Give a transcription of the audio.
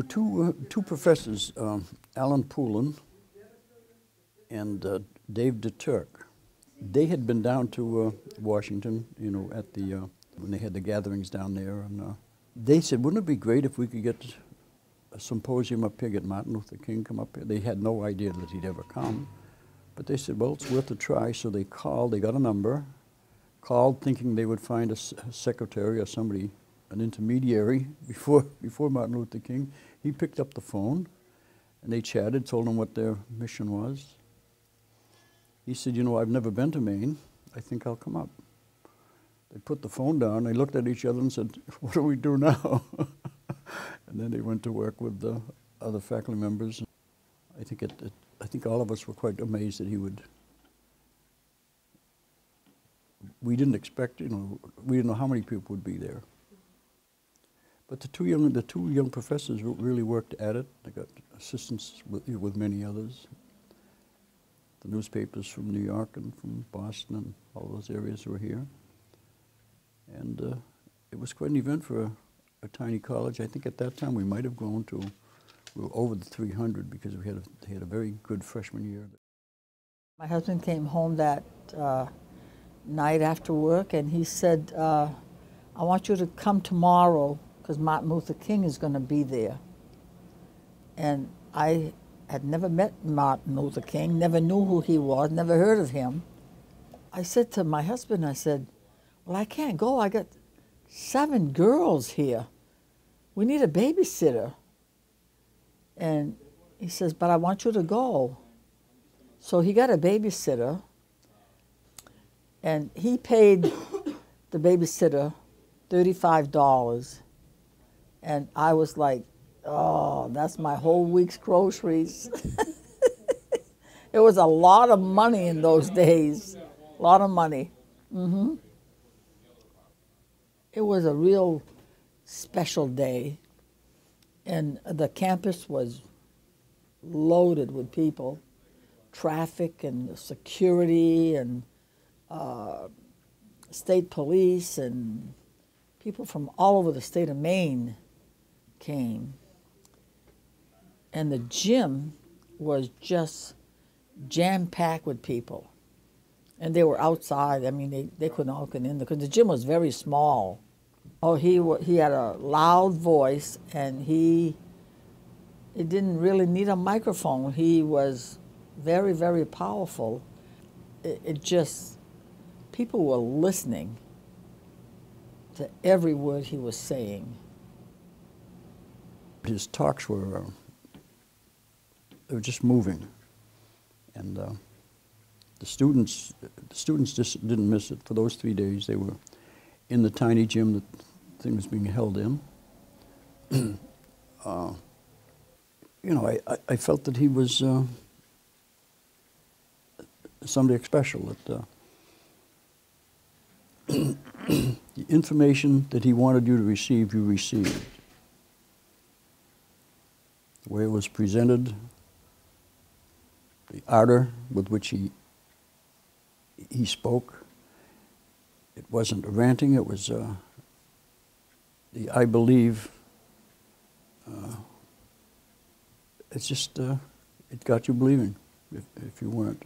were two professors, Alan Poulin and Dave DeTurk. They had been down to Washington, you know, at the when they had the gatherings down there, and they said, "Wouldn't it be great if we could get a symposium up here, get Martin Luther King come up here?" They had no idea that he'd ever come, but they said, "Well, it's worth a try." So they called. They got a number, called, thinking they would find a secretary or somebody, an intermediary before Martin Luther King. He picked up the phone, and they chatted, told him what their mission was. He said, "You know, I've never been to Maine. I think I'll come up." They put the phone down, they looked at each other and said, "What do we do now?" And then they went to work with the other faculty members. I think all of us were quite amazed that he would. We didn't expect, you know, we didn't know how many people would be there. But the two young professors really worked at it. They got assistance with many others. The newspapers from New York and from Boston and all those areas were here. And it was quite an event for a tiny college. I think at that time we might have grown to, we were over the 300 because we had a very good freshman year. My husband came home that night after work and he said, "I want you to come tomorrow because Martin Luther King is going to be there." And I had never met Martin Luther King, never knew who he was, never heard of him. I said to my husband, I said, "Well, I can't go. I got 7 girls here. We need a babysitter." And he says, "But I want you to go." So he got a babysitter, and he paid the babysitter $35. And I was like, "Oh, that's my whole week's groceries." It was a lot of money in those days, a lot of money. Mm-hmm. It was a real special day, and the campus was loaded with people, traffic and security and state police, and people from all over the state of Maine came. And the gym was just jam-packed with people. And they were outside. I mean, they couldn't all get in there because the gym was very small. Oh, he had a loud voice, and he didn't really need a microphone. He was very, very powerful. It just, people were listening to every word he was saying. His talks were, they were just moving. And the students just didn't miss it. For those 3 days, they were in the tiny gym that the thing was being held in. You know, I felt that he was somebody special. That the information that he wanted you to receive, you received. The way it was presented, the ardor with which he spoke. It wasn't ranting, it was the "I believe." It's just, it got you believing if you weren't.